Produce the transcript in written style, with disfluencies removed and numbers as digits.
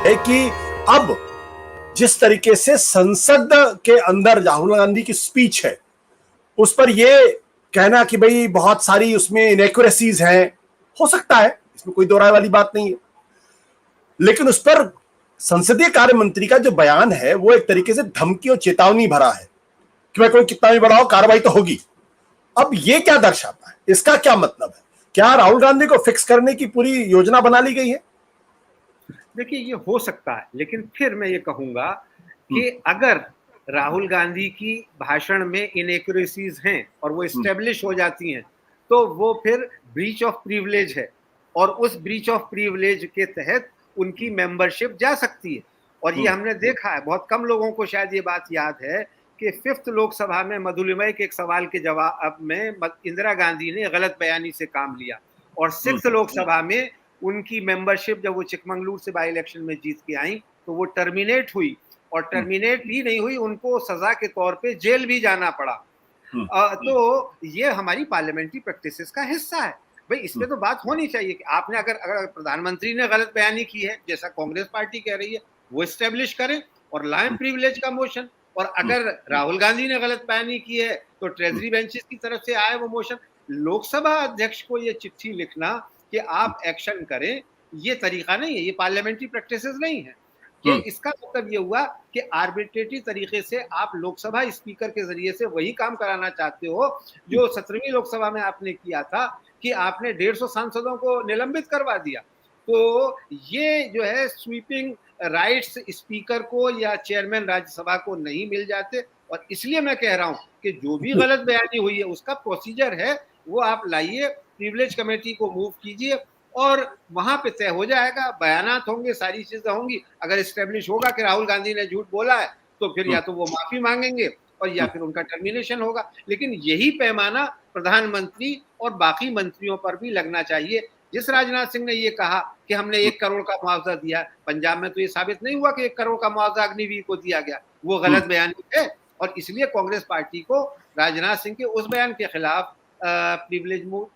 है कि अब जिस तरीके से संसद के अंदर राहुल गांधी की स्पीच है, उस पर यह कहना कि भाई बहुत सारी उसमें इनएक्यूरेसीज हैं, हो सकता है, इसमें कोई दो राय वाली बात नहीं है, लेकिन उस पर संसदीय कार्य मंत्री का जो बयान है वो एक तरीके से धमकी और चेतावनी भरा है कि भाई कोई कितना भी बढ़ाओ, कार्रवाई तो होगी। अब ये क्या दर्शाता है, इसका क्या मतलब है? क्या राहुल गांधी को फिक्स करने की पूरी योजना बना ली गई है? देखिए, ये हो सकता है, लेकिन फिर मैं ये कहूंगा कि अगर राहुल गांधी की भाषण में इनएक्यूरेसीज हैं और वो स्टेब्लिश हो जाती हैं, तो वो फिर ब्रीच ऑफ प्रिविलेज है, और उस ब्रीच ऑफ प्रिविलेज के तहत उनकी मेंबरशिप जा सकती है। और ये हमने देखा है, बहुत कम लोगों को शायद ये बात याद है कि 5th लोकसभा में मधुलिमय के एक सवाल के जवाब में इंदिरा गांधी ने गलत बयानी से काम लिया, और 6th लोकसभा में उनकी मेंबरशिप जब वो चिकमंगलुरु से बाई इलेक्शन में जीत के आई तो वो टर्मिनेट हुई, और टर्मिनेट ही नहीं हुई, उनको सजा के तौर पे जेल भी जाना पड़ा। तो ये हमारी पार्लियामेंट्री प्रैक्टिसेस का हिस्सा है। भाई, इसमें तो बात होनी चाहिए कि आपने अगर प्रधानमंत्री ने गलत बयानी की है, जैसा कांग्रेस पार्टी कह रही है, वो एस्टेब्लिश करें और लाएं प्रिविलेज का मोशन। और अगर राहुल गांधी ने गलत बयानी की है तो ट्रेजरी बेंचेस की तरफ से आए वो मोशन। लोकसभा अध्यक्ष को ये चिट्ठी लिखना कि आप एक्शन करें, ये तरीका नहीं है, ये पार्लियामेंट्री प्रैक्टिसेस नहीं है। ये इसका मतलब ये हुआ कि आर्बिट्रेटरी तरीके से आप लोकसभा स्पीकर के जरिए से वही काम कराना चाहते हो जो 17वीं लोकसभा में आपने किया था, कि आपने 150 सांसदों को निलंबित करवा दिया। तो ये जो है स्वीपिंग राइट्स स्पीकर को या चेयरमैन राज्यसभा को नहीं मिल जाते, और इसलिए मैं कह रहा हूं कि जो भी गलत बयानी हुई है उसका प्रोसीजर है, वो आप लाइए, प्रिविलेज कमेटी को मूव कीजिए, और वहां पे तय हो जाएगा, बयानात होंगे, सारी चीजें होंगी। अगर एस्टेब्लिश होगा कि राहुल गांधी ने झूठ बोला है तो फिर या तो वो माफी मांगेंगे और या फिर उनका टर्मिनेशन होगा। लेकिन यही पैमाना प्रधानमंत्री और बाकी मंत्रियों पर भी लगना चाहिए। जिस राजनाथ सिंह ने ये कहा कि हमने 1 करोड़ का मुआवजा दिया, पंजाब में तो ये साबित नहीं हुआ कि 1 करोड़ का मुआवजा अग्निवीर को दिया गया, वो गलत बयानी है। और इसलिए कांग्रेस पार्टी को राजनाथ सिंह के उस बयान के खिलाफ प्रिविलेज मूव